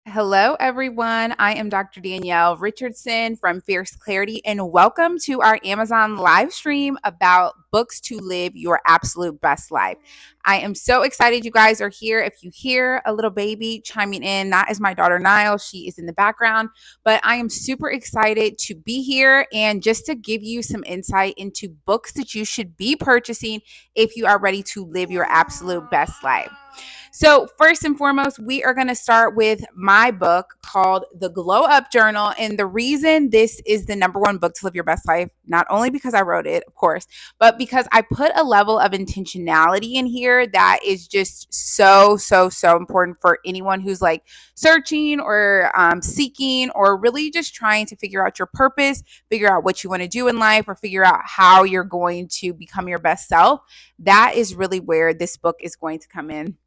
Hello, everyone. I am Dr. Danielle Richardson from Fierce Clarity, and welcome to our Amazon live stream about books to live your absolute best life. I am so excited you guys are here. If you hear a little baby chiming in, that is my daughter Nile. She is in the background, but I am super excited to be here and just to give you some insight into books that you should be purchasing if you are ready to live your absolute best life. So, first and foremost, we are going to start with my book called The Glow Up Journal. And the reason this is the number one book to live your best life, not only because I wrote it, of course, but because I put a level of intentionality in here that is just so important for anyone who's like searching or seeking or really just trying to figure out your purpose, figure out what you want to do in life, or figure out how you're going to become your best self. That is really where this book is going to come in.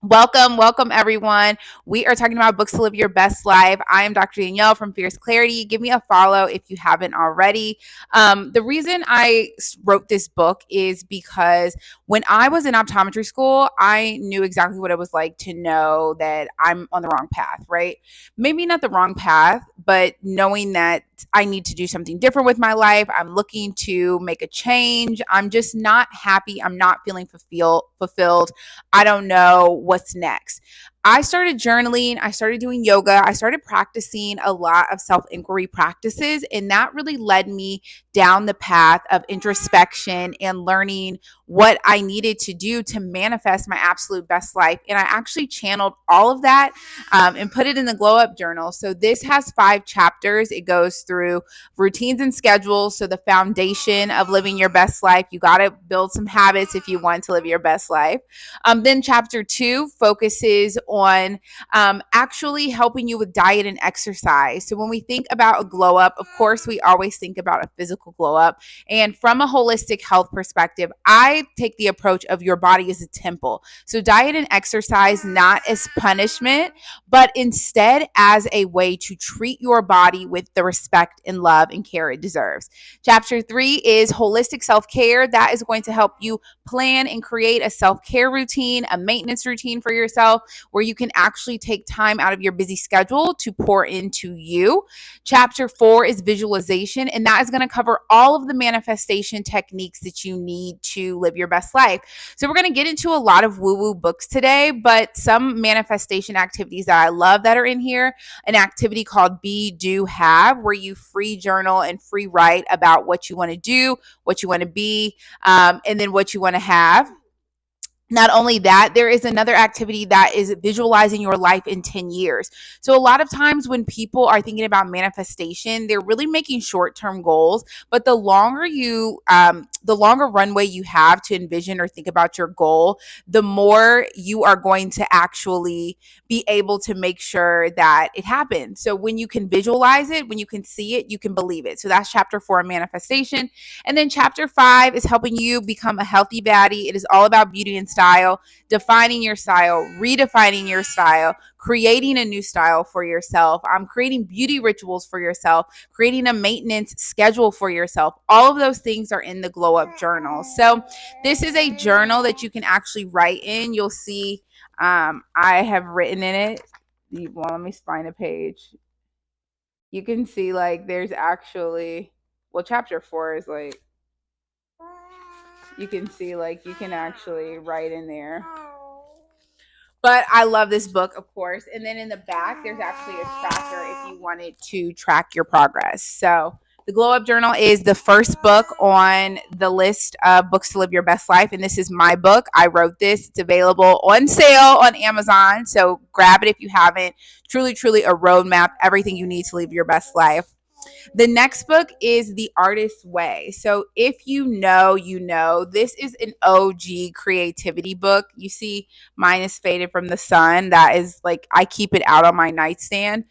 Welcome everyone. We are talking about books to live your best life. I am Dr. Danielle from Fierce Clarity. Give me a follow if you haven't already. The reason I wrote this book is because when I was in optometry school, I knew exactly what it was like to know that I'm on the wrong path, right? Maybe not the wrong path, but knowing that I need to do something different with my life. I'm looking to make a change. I'm just not happy. I'm not feeling fulfilled. I don't know what's next. I started journaling, I started doing yoga, I started practicing a lot of self inquiry practices, and that really led me down the path of introspection and learning what I needed to do to manifest my absolute best life. And I actually channeled all of that and put it in the Glow Up Journal. So this has 5 chapters. It goes through routines and schedules. So the foundation of living your best life, you got to build some habits if you want to live your best life. Then chapter 2 focuses on actually helping you with diet and exercise. So when we think about a glow up, of course, we always think about a physical glow up. And from a holistic health perspective, I take the approach of your body as a temple. So diet and exercise not as punishment, but instead as a way to treat your body with the respect and love and care it deserves. Chapter 3 is holistic self care. That is going to help you plan and create a self care routine, a maintenance routine for yourself where you can actually take time out of your busy schedule to pour into you. Chapter 4 is visualization, and that is going to cover all of the manifestation techniques that you need to live your best life. So, we're going to get into a lot of woo woo books today, but some manifestation activities that I love that are in here. An activity called Be, Do, Have, where you free journal and free write about what you want to do, what you want to be, and then what you want to have. Not only that, there is another activity that is visualizing your life in 10 years. So, a lot of times when people are thinking about manifestation, they're really making short term goals. But the longer runway you have to envision or think about your goal, the more you are going to actually be able to make sure that it happens. So, when you can visualize it, when you can see it, you can believe it. So, that's chapter 4 manifestation. And then chapter 5 is helping you become a healthy baddie. It is all about beauty and style, defining your style, redefining your style, creating a new style for yourself. I'm creating beauty rituals for yourself, creating a maintenance schedule for yourself. All of those things are in the Glow Up Journal. So this is a journal that you can actually write in. You'll see I have written in it. Well, let me find a page. You can see like there's actually, well, chapter 4 is like, you can see like you can actually write in there. But I love this book, of course. And then in the back, there's actually a tracker if you wanted to track your progress. So the Glow Up Journal is the first book on the list of books to live your best life. And this is my book. I wrote this. It's available on sale on Amazon. So grab it if you haven't. Truly a roadmap, everything you need to live your best life. The next book is The Artist's Way. So if you know, you know, this is an OG creativity book. You see, mine is faded from the sun. That is like, I keep it out on my nightstand.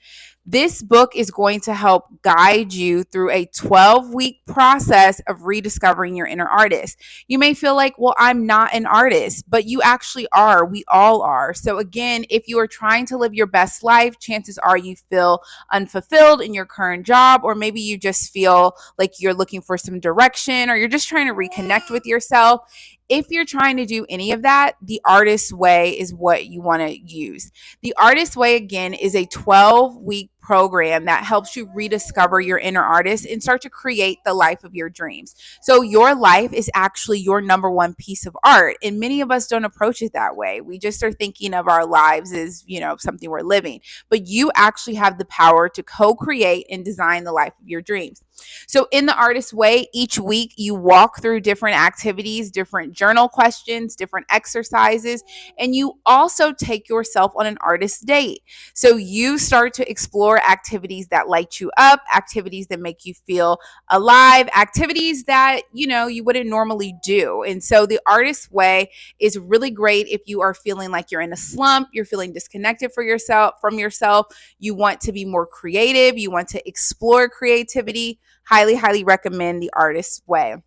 This book is going to help guide you through a 12-week process of rediscovering your inner artist. You may feel like, well, I'm not an artist, but you actually are. We all are. So, again, if you are trying to live your best life, chances are you feel unfulfilled in your current job, or maybe you just feel like you're looking for some direction, or you're just trying to reconnect with yourself. if you're trying to do any of that, the Artist Way is what you want to use. The Artist Way, again, is a 12-week program that helps you rediscover your inner artist and start to create the life of your dreams. So your life is actually your number one piece of art. And many of us don't approach it that way. We just are thinking of our lives as, something we're living. But you actually have the power to co-create and design the life of your dreams. So in the Artist Way, each week you walk through different activities, different journal questions, different exercises, and you also take yourself on an artist date. So you start to explore activities that light you up, activities that make you feel alive, activities that, you wouldn't normally do. And so the Artist Way is really great if you are feeling like you're in a slump, you're feeling disconnected from yourself, you want to be more creative, you want to explore creativity. Highly, highly recommend the Artist Way.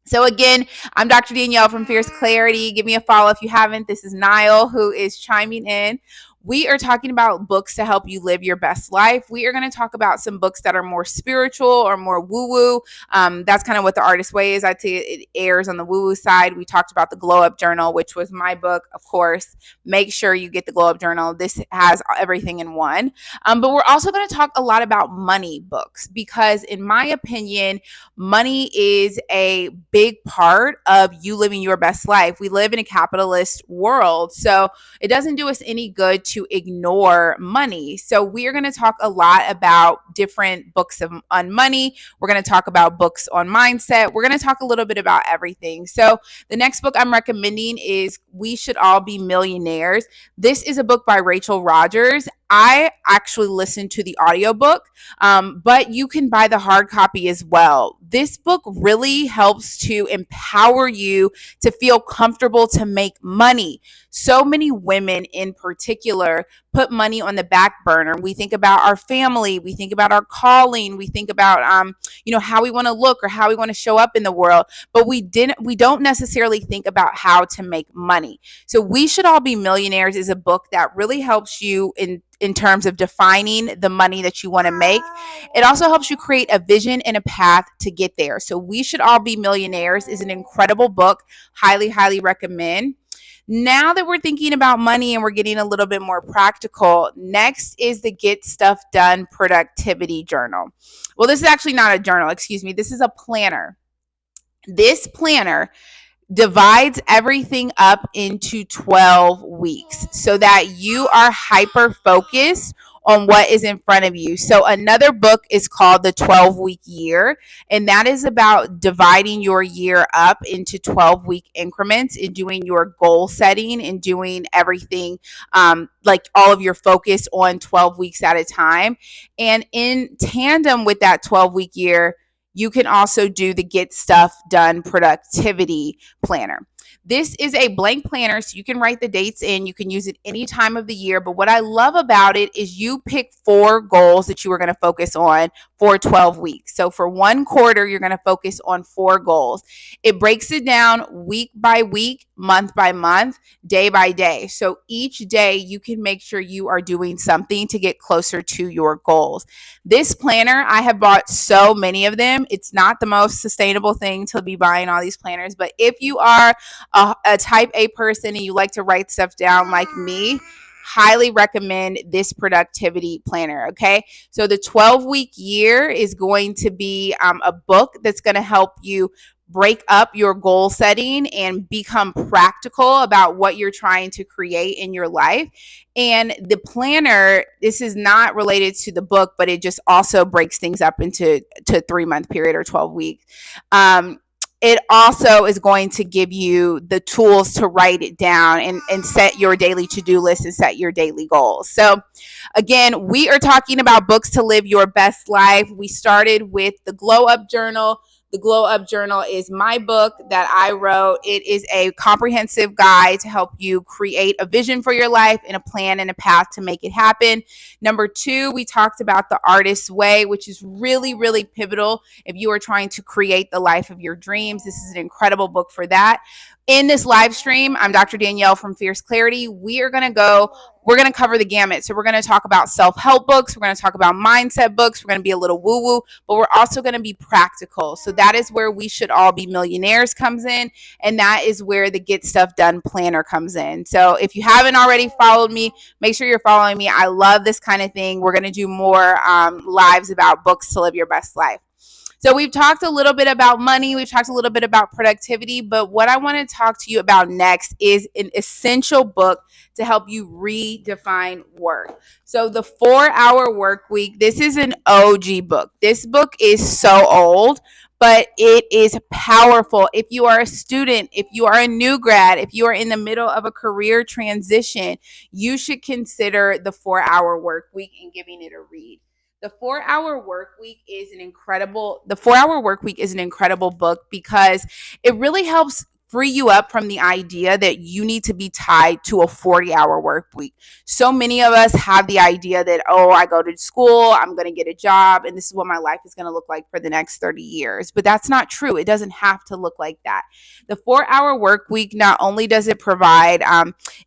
So again, I'm Dr. Danielle from Fierce Clarity. Give me a follow if you haven't. This is Niall who is chiming in. We are talking about books to help you live your best life. We are going to talk about some books that are more spiritual or more woo-woo. That's kind of what the Artist Way is. I'd say it airs on the woo-woo side. We talked about the Glow Up Journal, which was my book, of course. Make sure you get the Glow Up Journal. This has everything in one. But we're also going to talk a lot about money books because, in my opinion, money is a big part of you living your best life. We live in a capitalist world, so it doesn't do us any good to ignore money. So we are going to talk a lot about different books on money. We're going to talk about books on mindset. We're going to talk a little bit about everything. So the next book I'm recommending is We Should All Be Millionaires. This is a book by Rachel Rodgers. I actually listened to the audiobook, but you can buy the hard copy as well. This book really helps to empower you to feel comfortable to make money. So many women in particular put money on the back burner. We think about our family, we think about our calling, we think about how we want to look or how we want to show up in the world, but we don't necessarily think about how to make money. So We Should All Be Millionaires is a book that really helps you in terms of defining the money that you want to make. It also helps you create a vision and a path to get there. So We Should All Be Millionaires is an incredible book. Highly, highly recommend. Now that we're thinking about money and we're getting a little bit more practical, next is the Get Stuff Done Productivity Journal. Well, this is actually not a journal, excuse me. This is a planner. This planner divides everything up into 12 weeks so that you are hyper focused on what is in front of you. So another book is called The 12-Week Year, and that is about dividing your year up into 12-week increments and doing your goal setting and doing everything like all of your focus on 12 weeks at a time. And in tandem with that 12-week year, you can also do the Get Stuff Done Productivity Planner. This is a blank planner, so you can write the dates in. You can use it any time of the year. But what I love about it is you pick 4 goals that you are going to focus on for 12 weeks. So for one quarter, you're going to focus on 4 goals. It breaks it down week by week, month by month, day by day. So each day you can make sure you are doing something to get closer to your goals. This planner, I have bought so many of them. It's not the most sustainable thing to be buying all these planners, but if you are a type A person and you like to write stuff down like me, highly recommend this productivity planner. Okay. So the 12-week year is going to be a book that's going to help you break up your goal setting and become practical about what you're trying to create in your life. And the planner, this is not related to the book, but it just also breaks things up into 3-month period or 12 weeks. It also is going to give you the tools to write it down and set your daily to-do list and set your daily goals. So again, we are talking about books to live your best life. We started with the Glow Up Journal. The Glow Up Journal is my book that I wrote. It is a comprehensive guide to help you create a vision for your life and a plan and a path to make it happen. Number 2, we talked about The Artist Way, which is really, really pivotal if you are trying to create the life of your dreams. This is an incredible book for that. In this live stream, I'm Dr. Danielle from Fierce Clarity. We are going to go we're going to cover the gamut. So we're going to talk about self-help books. We're going to talk about mindset books. We're going to be a little woo-woo, but we're also going to be practical. So that is where We Should All Be Millionaires comes in. And that is where the Get Stuff Done planner comes in. So if you haven't already followed me, make sure you're following me. I love this kind of thing. We're going to do more lives about books to live your best life. So we've talked a little bit about money. We've talked a little bit about productivity. But what I want to talk to you about next is an essential book to help you redefine work. So the 4-Hour Work Week, this is an OG book. This book is so old, but it is powerful. If you are a student, if you are a new grad, if you are in the middle of a career transition, you should consider the 4-Hour Work Week and giving it a read. The 4-Hour Work Week is an incredible book because it really helps free you up from the idea that you need to be tied to a 40-hour work week. So many of us have the idea that, oh, I go to school, I'm going to get a job, and this is what my life is going to look like for the next 30 years. But that's not true. It doesn't have to look like that. The 4-Hour Work Week, not only does it provide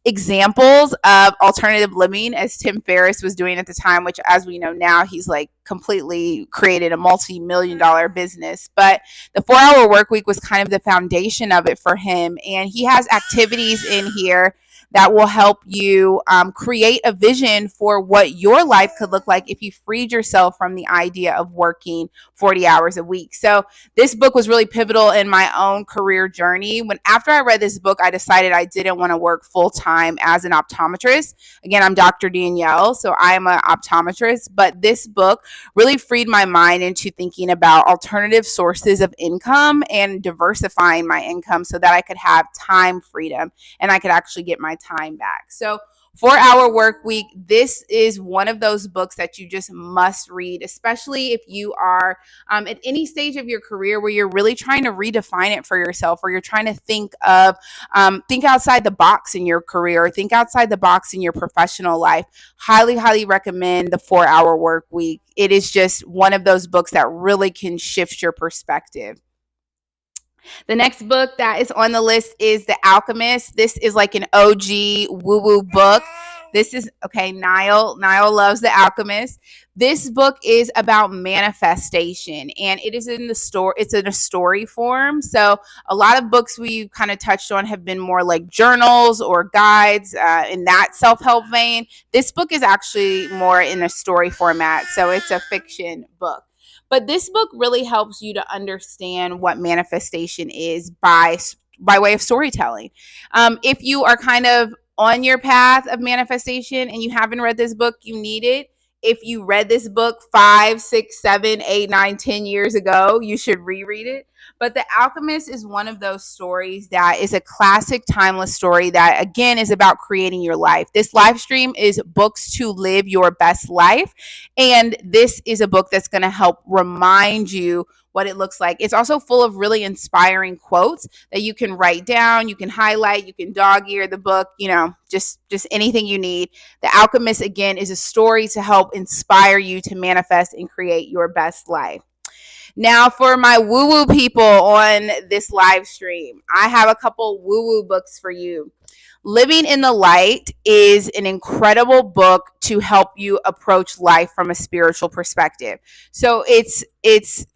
examples of alternative living, as Tim Ferriss was doing at the time, which, as we know now, he's like completely created a multi-million-dollar business. But the 4-Hour Work Week was kind of the foundation of it for him. And he has activities in here that will help you create a vision for what your life could look like if you freed yourself from the idea of working 40 hours a week. So this book was really pivotal in my own career journey. After I read this book, I decided I didn't want to work full time as an optometrist. Again, I'm Dr. Danielle, so I am an optometrist, but this book really freed my mind into thinking about alternative sources of income and diversifying my income so that I could have time freedom and I could actually get my time back. So 4-Hour Work Week, this is one of those books that you just must read, especially if you are at any stage of your career where you're really trying to redefine it for yourself, or you're trying to think outside the box in your career, or think outside the box in your professional life. Highly, highly recommend the 4-Hour Work Week. It is just one of those books that really can shift your perspective. The next book that is on the list is The Alchemist. This is like an OG woo-woo book. This is, okay, Niall loves The Alchemist. This book is about manifestation, and it is it's in a story form. So a lot of books we kind of touched on have been more like journals or guides in that self-help vein. This book is actually more in a story format, so it's a fiction book. But this book really helps you to understand what manifestation is by way of storytelling. If you are kind of on your path of manifestation and you haven't read this book, you need it. If you read this book 5, 6, 7, 8, 9, 10 years ago, you should reread it. But The Alchemist is one of those stories that is a classic, timeless story that, again, is about creating your life. This live stream is Books to Live Your Best Life. And this is a book that's going to help remind you what it looks like. It's also full of really inspiring quotes that you can write down, you can highlight, you can dog ear the book, just anything you need. The Alchemist, again, is a story to help inspire you to manifest and create your best life. Now, for my woo-woo people on this live stream, I have a couple woo-woo books for you. Living in the Light is an incredible book to help you approach life from a spiritual perspective. So it's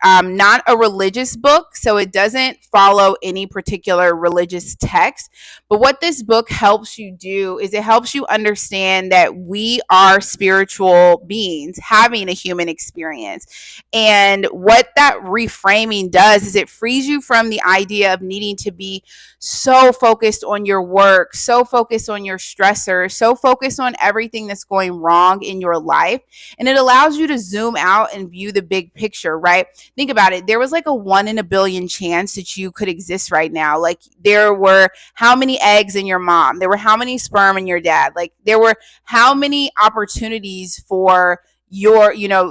not a religious book, so it doesn't follow any particular religious text. But what this book helps you do is it helps you understand that we are spiritual beings having a human experience. And what that reframing does is it frees you from the idea of needing to be so focused on your work, so focused on your stressors, so focused on everything that's going wrong in your life. And it allows you to zoom out and view the big picture, right? Think about it. There was like a 1 in a billion chance that you could exist right now. Like, there were how many eggs in your mom? There were how many sperm in your dad? Like, there were how many opportunities for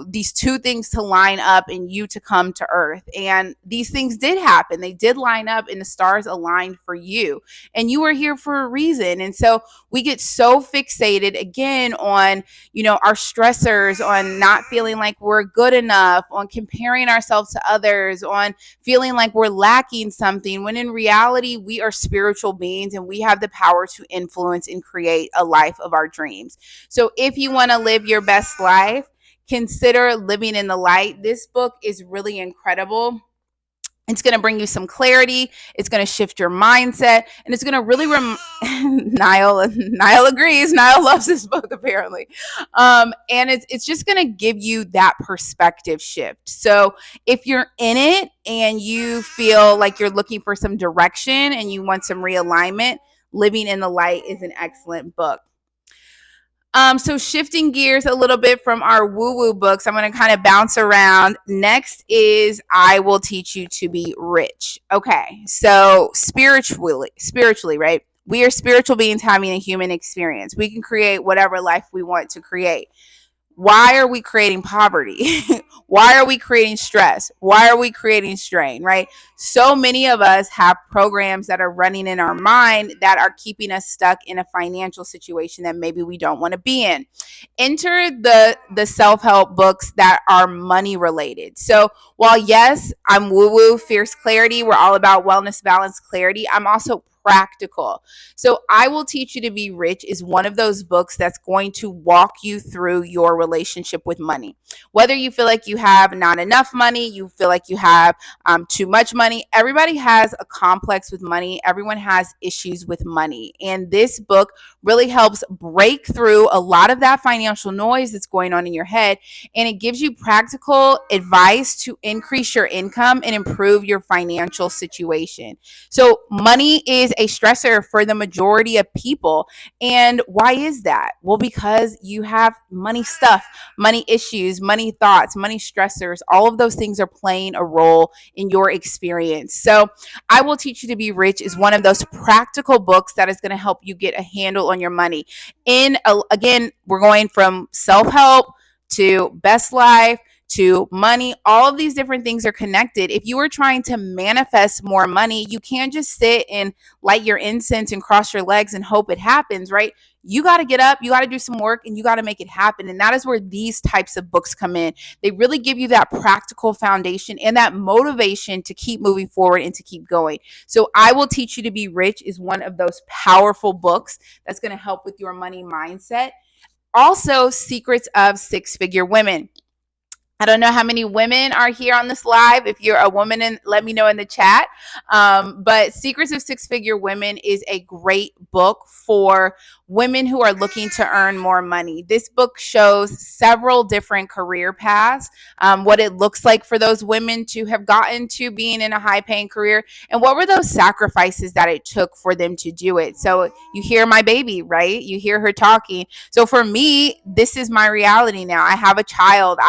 these two things to line up and you to come to earth. And these things did happen. They did line up and the stars aligned for you. And you were here for a reason. And so we get so fixated again on, our stressors, on not feeling like we're good enough, on comparing ourselves to others, on feeling like we're lacking something, when in reality, we are spiritual beings and we have the power to influence and create a life of our dreams. So if you want to live your best life, consider Living in the Light. This book is really incredible. It's going to bring you some clarity. It's going to shift your mindset, and it's going to really Niall agrees. Niall loves this book apparently, and it's just going to give you that perspective shift. So if you're in it and you feel like you're looking for some direction and you want some realignment, Living in the Light is an excellent book. So shifting gears a little bit from our woo-woo books, I'm going to kind of bounce around. Next is I Will Teach You to Be Rich. Okay, so spiritually, right? We are spiritual beings having a human experience. We can create whatever life we want to create. Why are we creating poverty? Why are we creating stress? Why are we creating strain, right? So many of us have programs that are running in our mind that are keeping us stuck in a financial situation that maybe we don't want to be in. Enter the self-help books that are money related. So while yes, I'm woo-woo, fierce clarity, we're all about wellness, balance, clarity, I'm also practical. So I Will Teach You to Be Rich is one of those books that's going to walk you through your relationship with money. Whether you feel like you have not enough money, you feel like you have too much money, everybody has a complex with money. Everyone has issues with money. And this book really helps break through a lot of that financial noise that's going on in your head. And it gives you practical advice to increase your income and improve your financial situation. So money is a stressor for the majority of people. And why is that? Well, because you have money stuff, money issues, money thoughts, money stressors. All of those things are playing a role in your experience. So I Will Teach You to Be Rich is one of those practical books that is going to help you get a handle on your money. Again, we're going from self-help to best life to money. All of these different things are connected. If you are trying to manifest more money, you can't just sit and light your incense and cross your legs and hope it happens, right? You got to get up, you got to do some work, and you got to make it happen. And that is where these types of books come in. They really give you that practical foundation and that motivation to keep moving forward and to keep going. So I Will Teach You to Be Rich is one of those powerful books that's going to help with your money mindset. Also, Secrets of Six-Figure Women. I don't know how many women are here on this live. If you're a woman, let me know in the chat. But Secrets of Six-Figure Women is a great book for women who are looking to earn more money. This book shows several different career paths, what it looks like for those women to have gotten to being in a high-paying career, and what were those sacrifices that it took for them to do it. So you hear my baby, right? You hear her talking. So for me, this is my reality now. I have a child.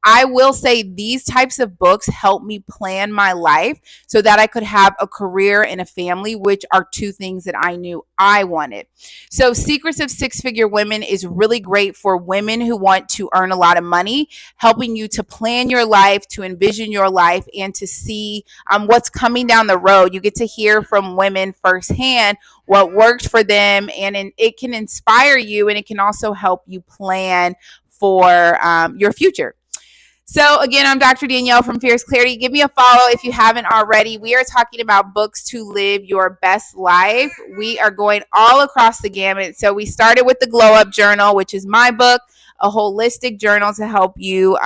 I will say these types of books help me plan my life so that I could have a career and a family, which are two things that I knew I wanted. So Secrets of Six-Figure Women is really great for women who want to earn a lot of money, helping you to plan your life, to envision your life, and to see what's coming down the road. You get to hear from women firsthand what worked for them, and it can inspire you, and it can also help you plan for your future. So again, I'm Dr. Danielle from Fierce Clarity. Give me a follow if you haven't already. We are talking about books to live your best life. We are going all across the gamut. So we started with the Glow Up Journal, which is my book, a holistic journal to help you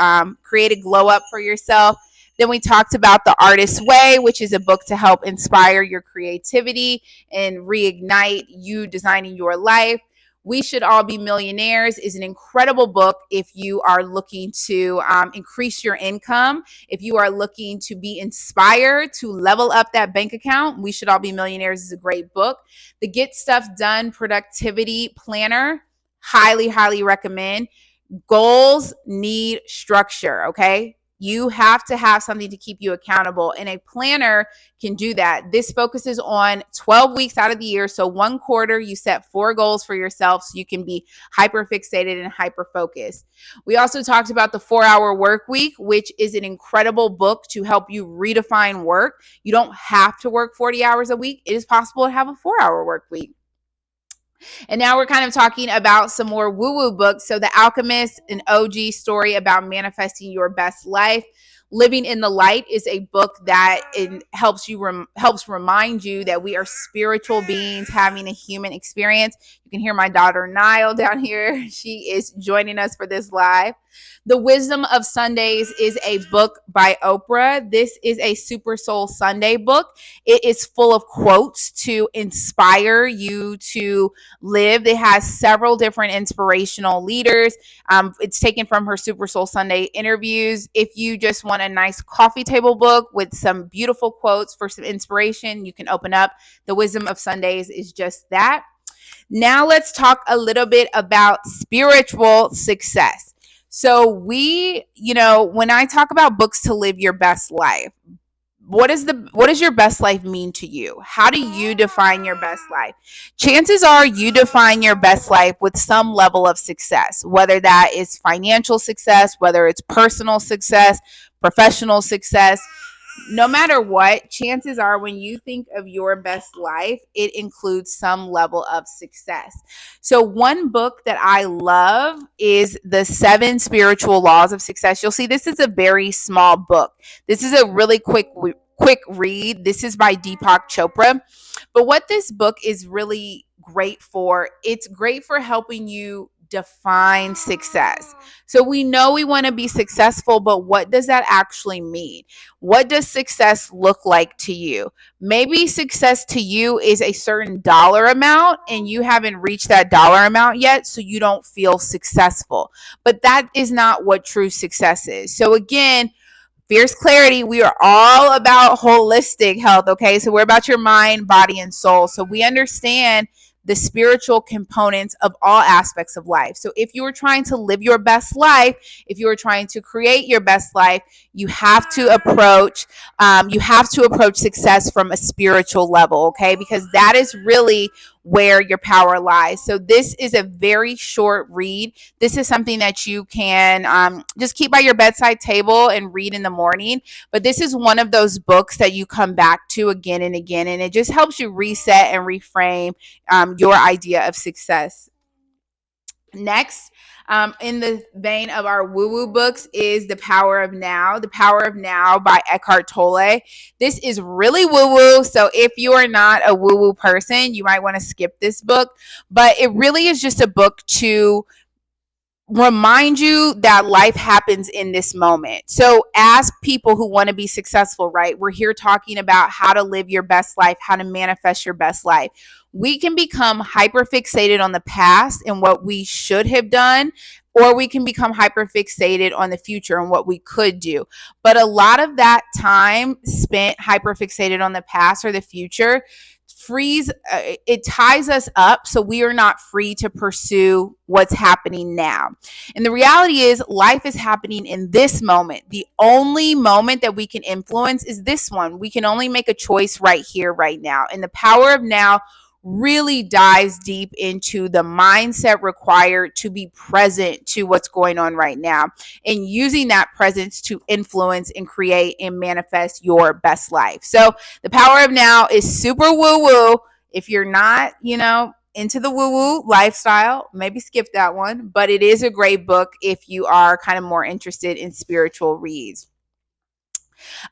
create a glow up for yourself. Then we talked about The Artist's Way, which is a book to help inspire your creativity and reignite you designing your life. We Should All Be Millionaires is an incredible book if you are looking to increase your income, if you are looking to be inspired to level up that bank account. We Should All Be Millionaires is a great book. The Get Stuff Done Productivity Planner, highly, highly recommend. Goals need structure, okay? You have to have something to keep you accountable, and a planner can do that. This focuses on 12 weeks out of the year. So one quarter, you set 4 goals for yourself so you can be hyper fixated and hyper focused. We also talked about the 4-Hour Work Week, which is an incredible book to help you redefine work. You don't have to work 40 hours a week. It is possible to have a 4-hour work week. And now we're kind of talking about some more woo-woo books. So The Alchemist, an OG story about manifesting your best life. Living in the Light is a book that helps remind you that we are spiritual beings having a human experience. You can hear my daughter Nile down here. She is joining us for this live. The Wisdom of Sundays is a book by Oprah. This is a Super Soul Sunday book. It is full of quotes to inspire you to live. It has several different inspirational leaders. It's taken from her Super Soul Sunday interviews. If you just want a nice coffee table book with some beautiful quotes for some inspiration, you can open up The Wisdom of Sundays is just that. Now let's talk a little bit about spiritual success. So when I talk about books to live your best life, what does your best life mean to you? How do you define your best life? Chances are you define your best life with some level of success, whether that is financial success, whether it's personal success, professional success. No matter what, chances are when you think of your best life, it includes some level of success. So one book that I love is The 7 Spiritual Laws of Success. You'll see this is a very small book. This is a really quick read. This is by Deepak Chopra. But what this book is really great for, it's great for helping you define success. So we know we want to be successful, but what does that actually mean? What does success look like to you? Maybe success to you is a certain dollar amount and you haven't reached that dollar amount yet, so you don't feel successful. But that is not what true success is. So again, Fierce Clarity, we are all about holistic health, okay? So we're about your mind, body, and soul. So we understand the spiritual components of all aspects of life. So if you are trying to live your best life, if you are trying to create your best life, you have to approach success from a spiritual level, okay? Because that is really where your power lies. So this is a very short read. This is something that you can just keep by your bedside table and read in the morning. But this is one of those books that you come back to again and again, and it just helps you reset and reframe your idea of success. Next, in the vein of our woo-woo books is The Power of Now. The Power of Now by Eckhart Tolle. This is really woo-woo, so if you are not a woo-woo person, you might want to skip this book. But it really is just a book to remind you that life happens in this moment. So as people who want to be successful, right, we're here talking about how to live your best life, how to manifest your best life. We can become hyper fixated on the past and what we should have done, or we can become hyper fixated on the future and what we could do. But a lot of that time spent hyper fixated on the past or the future it ties us up, so we are not free to pursue what's happening now. And the reality is life is happening in this moment. The only moment that we can influence is this one. We can only make a choice right here, right now. And the power of now really dives deep into the mindset required to be present to what's going on right now and using that presence to influence and create and manifest your best life. So The Power of Now is super woo-woo. If you're not, into the woo-woo lifestyle, maybe skip that one, but it is a great book if you are kind of more interested in spiritual reads.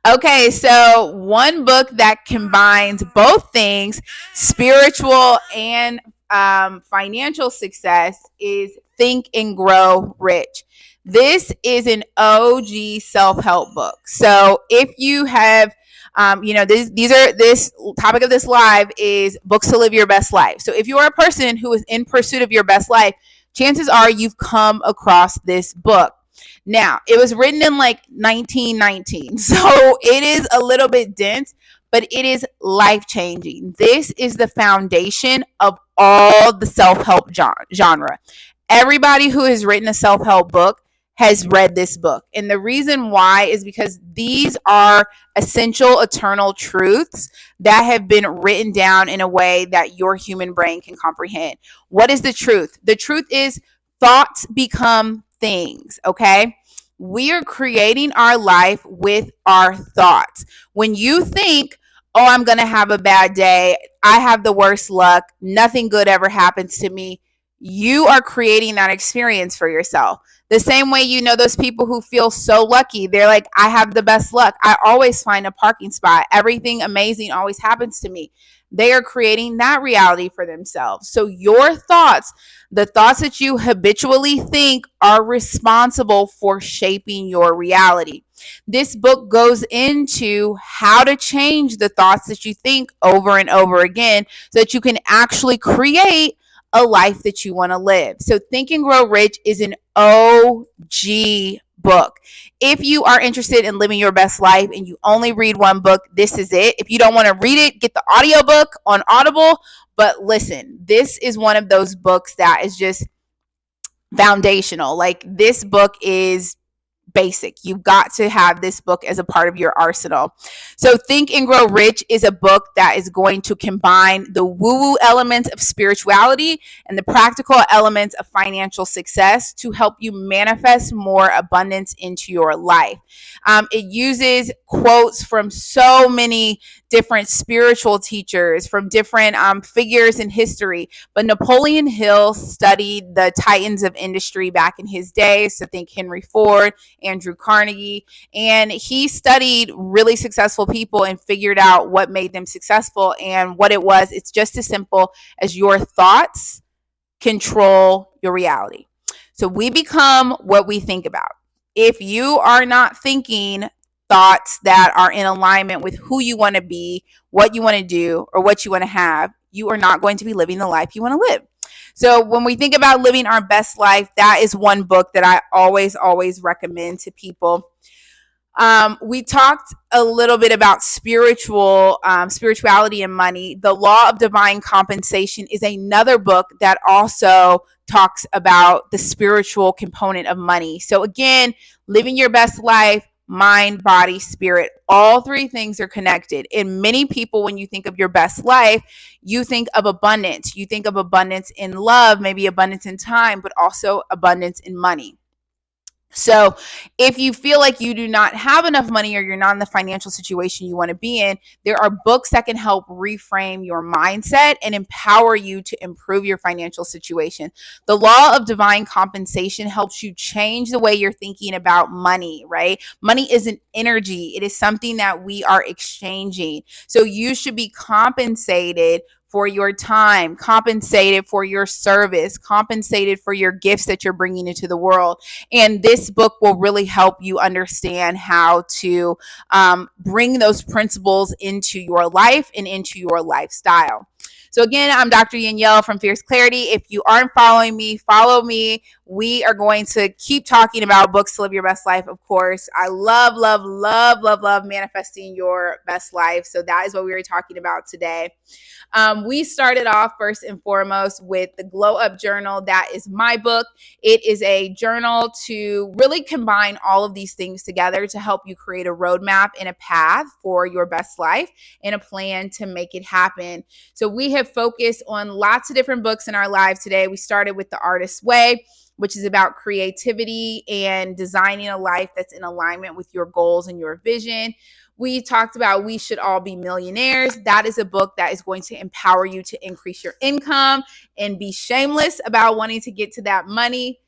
Okay, so one book that combines both things, spiritual and financial success, is Think and Grow Rich. This is an OG self-help book. So if you have this topic of this live is books to live your best life. So if you are a person who is in pursuit of your best life, chances are you've come across this book. Now, it was written in like 1919, so it is a little bit dense, but it is life-changing. This is the foundation of all the self-help genre. Everybody who has written a self-help book has read this book. And the reason why is because these are essential eternal truths that have been written down in a way that your human brain can comprehend. What is the truth? The truth is thoughts become things, okay? We are creating our life with our thoughts. When you think, oh, I'm going to have a bad day, I have the worst luck, nothing good ever happens to me, you are creating that experience for yourself. The same way, those people who feel so lucky. They're like, I have the best luck. I always find a parking spot. Everything amazing always happens to me. They are creating that reality for themselves. So your thoughts, the thoughts that you habitually think, are responsible for shaping your reality. This book goes into how to change the thoughts that you think over and over again so that you can actually create a life that you want to live. So Think and Grow Rich is an OG book. If you are interested in living your best life and you only read one book, this is it. If you don't want to read it, get the audiobook on Audible. But listen, this is one of those books that is just foundational. Like, this book is basic. You've got to have this book as a part of your arsenal. So Think and Grow Rich is a book that is going to combine the woo-woo elements of spirituality and the practical elements of financial success to help you manifest more abundance into your life. It uses quotes from so many different spiritual teachers, from different figures in history. But Napoleon Hill studied the titans of industry back in his day. So think Henry Ford, Andrew Carnegie, and he studied really successful people and figured out what made them successful. And what it was, it's just as simple as your thoughts control your reality. So we become what we think about. If you are not thinking thoughts that are in alignment with who you want to be, what you want to do, or what you want to have, you are not going to be living the life you want to live. So when we think about living our best life, that is one book that I always recommend to people. We talked a little bit about spirituality and money. The Law of Divine Compensation is another book that also talks about the spiritual component of money. So again, living your best life, mind, body, spirit, all three things are connected. And many people, when you think of your best life, you think of abundance. You think of abundance in love, maybe abundance in time, but also abundance in money. So if you feel like you do not have enough money or you're not in the financial situation you want to be in, there are books that can help reframe your mindset and empower you to improve your financial situation. The Law of Divine Compensation helps you change the way you're thinking about money, right? Money isn't energy. It is something that we are exchanging. So you should be compensated for your time, compensated for your service, compensated for your gifts that you're bringing into the world. And this book will really help you understand how to bring those principles into your life and into your lifestyle. So again, I'm Dr. Danielle from Fierce Clarity. If you aren't following me, follow me. We are going to keep talking about books to live your best life, of course. I love manifesting your best life. So that is what we were talking about today. We started off first and foremost with the Glow Up Journal. That is my book. It is a journal to really combine all of these things together to help you create a roadmap and a path for your best life and a plan to make it happen. So we have focused on lots of different books in our lives today. We started with The Artist's Way, which is about creativity and designing a life that's in alignment with your goals and your vision. We talked about We Should All Be Millionaires. That is a book that is going to empower you to increase your income and be shameless about wanting to get to that money.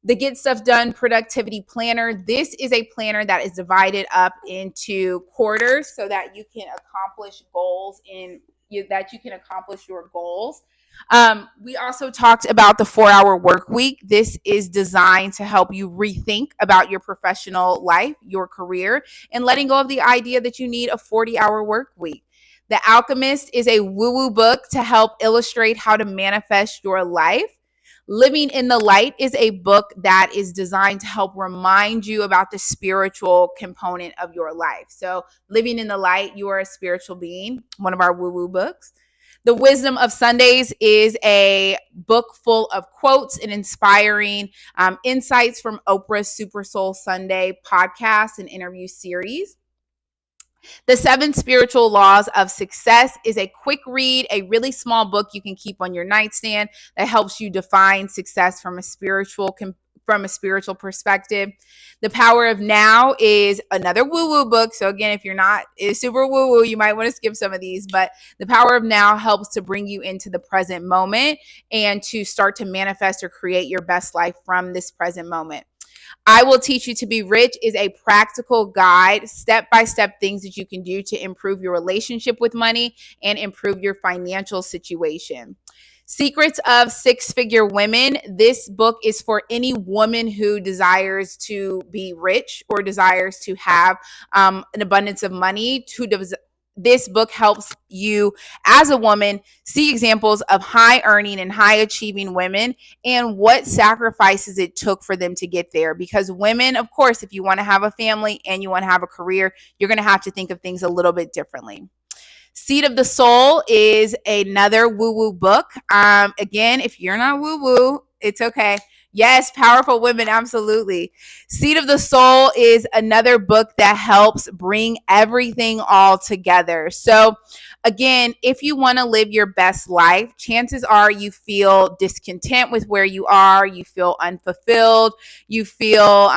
The Get Stuff Done Productivity Planner. This is a planner that is divided up into quarters so that you can accomplish goals your goals. We also talked about the 4-Hour Work Week. This is designed to help you rethink about your professional life, your career, and letting go of the idea that you need a 40-hour work week. The Alchemist is a woo-woo book to help illustrate how to manifest your life. Living in the Light is a book that is designed to help remind you about the spiritual component of your life. So Living in the Light, you are a spiritual being, one of our woo-woo books. The Wisdom of Sundays is a book full of quotes and inspiring insights from Oprah's Super Soul Sunday podcast and interview series. The Seven Spiritual Laws of Success is a quick read, a really small book you can keep on your nightstand that helps you define success from a spiritual perspective. The Power of Now is another woo-woo book. So again, if you're not super woo-woo, you might want to skip some of these, but The Power of Now helps to bring you into the present moment and to start to manifest or create your best life from this present moment. I Will Teach You to Be Rich is a practical guide, step-by-step things that you can do to improve your relationship with money and improve your financial situation. Secrets of Six-Figure Women. This book is for any woman who desires to be rich or desires to have an abundance of money, this book helps you as a woman see examples of high earning and high achieving women and what sacrifices it took for them to get there. Because women, of course, if you want to have a family and you want to have a career, you're going to have to think of things a little bit differently. Seed of the Soul is another woo-woo book. Again, if you're not woo-woo, it's okay. Yes, powerful women, absolutely. Seed of the Soul is another book that helps bring everything all together. So again, if you want to live your best life, chances are you feel discontent with where you are, you feel unfulfilled, you feel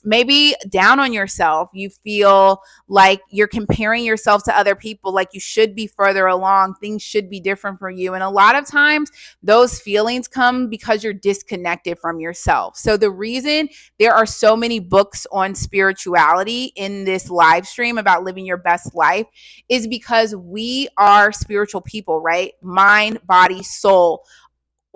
maybe down on yourself, you feel like you're comparing yourself to other people, like you should be further along, things should be different for you. And a lot of times those feelings come because you're disconnected from yourself. So the reason there are so many books on spirituality in this live stream about living your best life is because we are spiritual people, right? Mind, body, soul.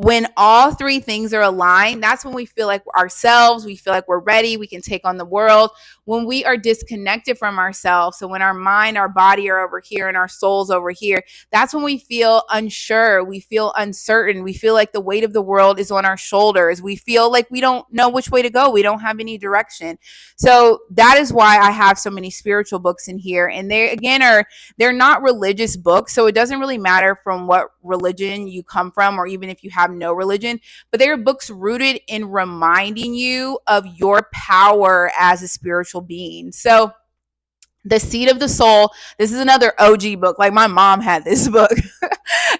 When all three things are aligned, that's when we feel like ourselves, we feel like we're ready, we can take on the world. When we are disconnected from ourselves, so when our mind, our body are over here and our soul's over here, that's when we feel unsure, we feel uncertain, we feel like the weight of the world is on our shoulders, we feel like we don't know which way to go, we don't have any direction. So that is why I have so many spiritual books in here. And they, again, they're not religious books, so it doesn't really matter from what religion you come from or even if you have no religion, but they are books rooted in reminding you of your power as a spiritual being. So The Seed of the Soul, this is another OG book. Like my mom had this book.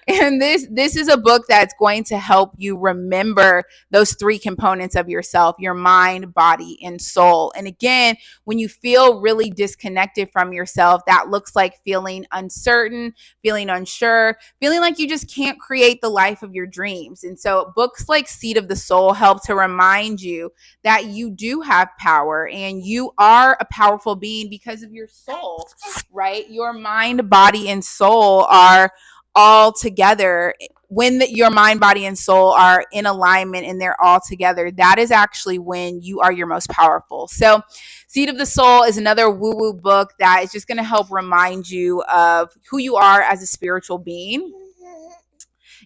And this is a book that's going to help you remember those three components of yourself, your mind, body, and soul. And again, when you feel really disconnected from yourself, that looks like feeling uncertain, feeling unsure, feeling like you just can't create the life of your dreams. And so books like Seed of the Soul help to remind you that you do have power and you are a powerful being because of your soul, right? Your mind, body, and soul are all together. When your mind, body, and soul are in alignment and they're all together, that is actually when you are your most powerful. So Seed of the Soul is another woo-woo book that is just going to help remind you of who you are as a spiritual being.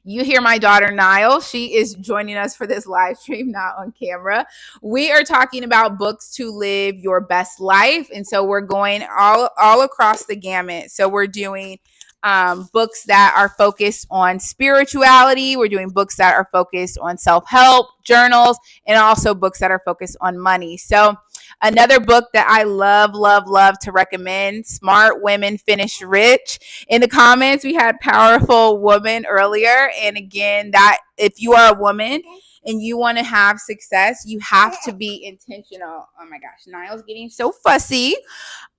You hear my daughter, Nile. She is joining us for this live stream, not on camera. We are talking about books to live your best life. And so we're going all across the gamut. So we're doing books that are focused on spirituality. We're doing books that are focused on self-help, journals, and also books that are focused on money. So another book that I love to recommend, Smart Women Finish Rich. In the comments, we had Powerful Woman earlier. And again, that if you are a woman and you want to have success, you have to be intentional. Oh my gosh, Niall's getting so fussy.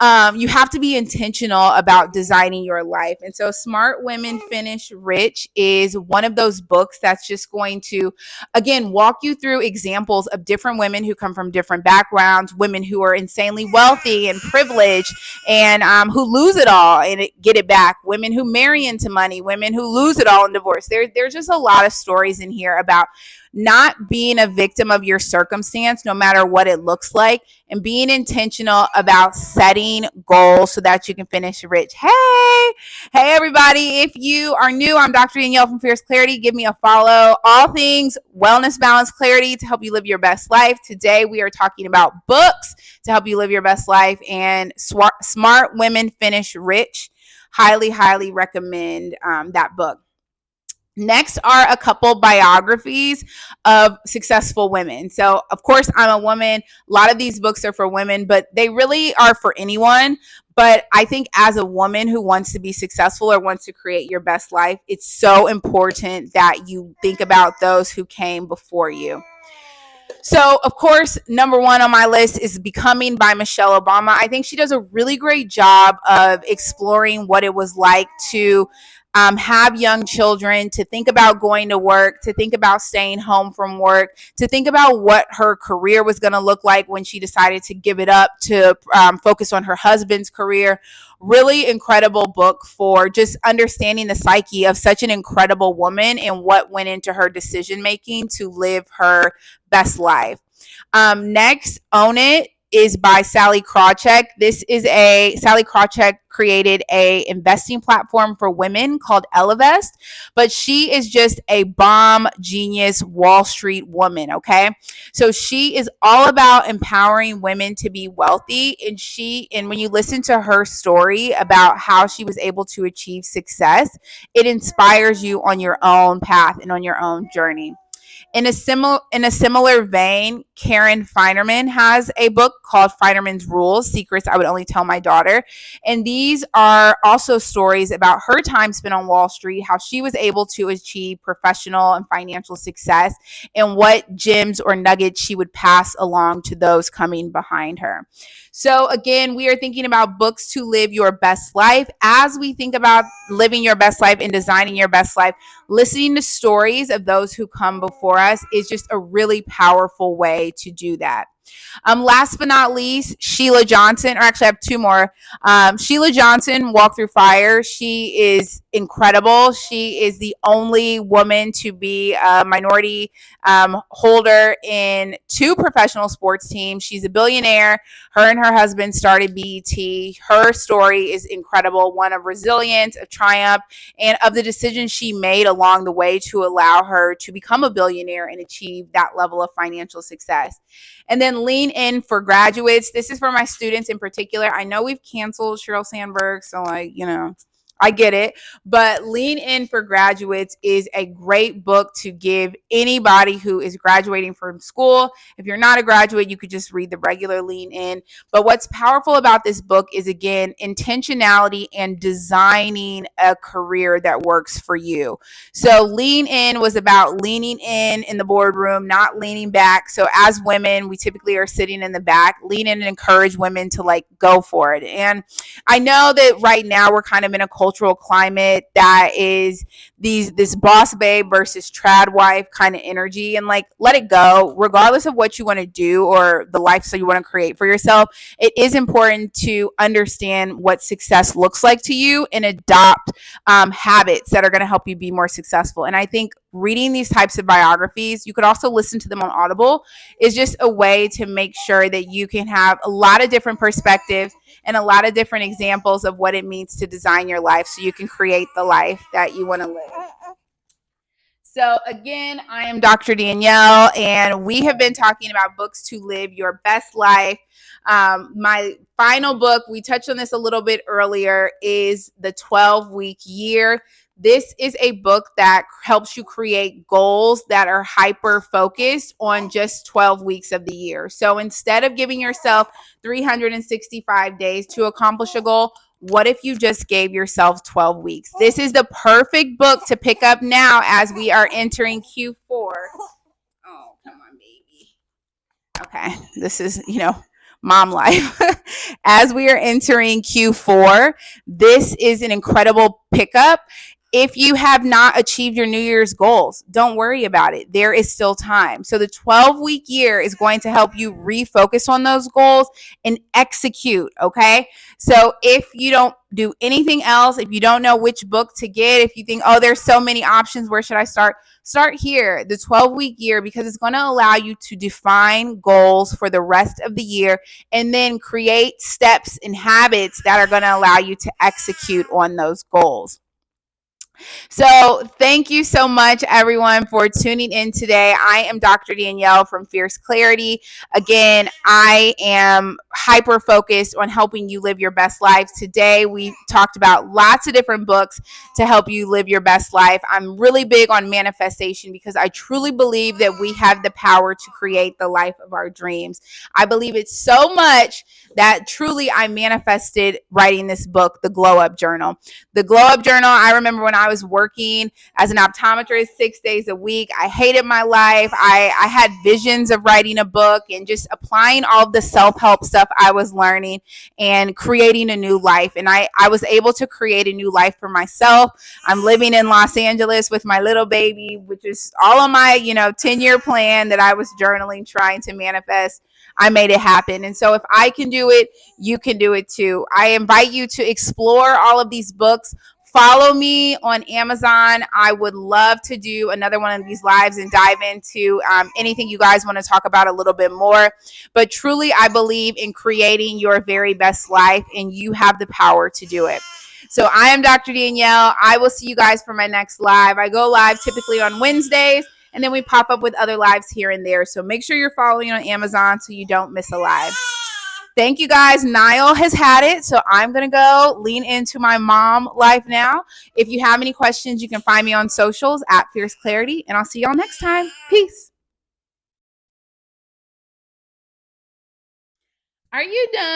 You have to be intentional about designing your life. And so Smart Women Finish Rich is one of those books that's just going to, again, walk you through examples of different women who come from different backgrounds, women who are insanely wealthy and privileged and who lose it all and get it back, women who marry into money, women who lose it all in divorce. There's just a lot of stories in here about not being a victim of your circumstance, no matter what it looks like, and being intentional about setting goals so that you can finish rich. Hey, everybody. If you are new, I'm Dr. Danielle from Fierce Clarity. Give me a follow. All things wellness, balance, clarity to help you live your best life. Today, we are talking about books to help you live your best life, and Smart Women Finish Rich. Highly recommend that book. Next are a couple biographies of successful women. So, of course, I'm a woman. A lot of these books are for women, but they really are for anyone. But I think as a woman who wants to be successful or wants to create your best life, it's so important that you think about those who came before you. So, of course, number one on my list is Becoming by Michelle Obama. I think she does a really great job of exploring what it was like to have young children, to think about going to work, to think about staying home from work, to think about what her career was going to look like when she decided to give it up to focus on her husband's career. Really incredible book for just understanding the psyche of such an incredible woman and what went into her decision making to live her best life. Next, Own It is by Sally Krawcheck. This is Sally Krawcheck created a investing platform for women called Ellevest, but she is just a bomb genius Wall Street woman, okay? So she is all about empowering women to be wealthy, and when you listen to her story about how she was able to achieve success, it inspires you on your own path and on your own journey. In a similar vein, Karen Finerman has a book called Finerman's Rules: Secrets I Would Only Tell My Daughter. And these are also stories about her time spent on Wall Street, how she was able to achieve professional and financial success, and what gems or nuggets she would pass along to those coming behind her. So, again, we are thinking about books to live your best life. As we think about living your best life and designing your best life, listening to stories of those who come before us is just a really powerful way to do that. Last but not least, Sheila Johnson, or actually, I have two more. Sheila Johnson, Walk Through Fire. She is incredible. She is the only woman to be a minority holder in two professional sports teams. She's a billionaire. Her and her husband started BET. Her story is incredible, one of resilience, of triumph, and of the decisions she made along the way to allow her to become a billionaire and achieve that level of financial success. And then Lean In for graduates. This is for my students in particular. I know we've canceled Sheryl Sandberg, so I get it. But Lean In for Graduates is a great book to give anybody who is graduating from school. If you're not a graduate, you could just read the regular Lean In. But what's powerful about this book is, again, intentionality and designing a career that works for you. So Lean In was about leaning in the boardroom, not leaning back. So as women, we typically are sitting in the back. Lean in and encourage women to go for it. And I know that right now we're kind of in a cultural climate that is this boss babe versus trad wife kind of energy, and let it go. Regardless of what you want to do or the lifestyle you want to create for yourself, it is important to understand what success looks like to you and adopt habits that are going to help you be more successful. And I think reading these types of biographies, you could also listen to them on Audible, is just a way to make sure that you can have a lot of different perspectives and a lot of different examples of what it means to design your life so you can create the life that you want to live. So, again, I am Dr. Danielle, and we have been talking about books to live your best life. My final book, we touched on this a little bit earlier, is The 12-Week Year. This is a book that helps you create goals that are hyper focused on just 12 weeks of the year. So instead of giving yourself 365 days to accomplish a goal, what if you just gave yourself 12 weeks? This is the perfect book to pick up now as we are entering Q4. Oh, come on, baby. Okay, this is, mom life. As we are entering Q4, this is an incredible pickup. If you have not achieved your New Year's goals, don't worry about it. There is still time. So the 12-week year is going to help you refocus on those goals and execute, okay? So if you don't do anything else, if you don't know which book to get, if you think, oh, there's so many options, where should I start? Start here, the 12-week year, because it's going to allow you to define goals for the rest of the year and then create steps and habits that are going to allow you to execute on those goals. So, thank you so much, everyone, for tuning in today. I am Dr. Danielle from Fierce Clarity. Again, I am hyper focused on helping you live your best life. Today, we talked about lots of different books to help you live your best life. I'm really big on manifestation because I truly believe that we have the power to create the life of our dreams. I believe it so much that truly I manifested writing this book, The Glow Up Journal. The Glow Up Journal, I remember when I was working as an optometrist 6 days a week. I hated my life. I had visions of writing a book and just applying all of the self-help stuff I was learning and creating a new life. And I was able to create a new life for myself. I'm living in Los Angeles with my little baby, which is all on my, 10-year plan that I was journaling, trying to manifest. I made it happen. And so if I can do it, you can do it too. I invite you to explore all of these books. Follow me on Amazon. I would love to do another one of these lives and dive into anything you guys want to talk about a little bit more. But truly, I believe in creating your very best life, and you have the power to do it. So I am Dr. Danielle. I will see you guys for my next live. I go live typically on Wednesdays, and then we pop up with other lives here and there. So make sure you're following on Amazon so you don't miss a live. Thank you guys. Niall has had it, so I'm going to go lean into my mom life now. If you have any questions, you can find me on socials at Fierce Clarity, and I'll see y'all next time. Peace. Are you done?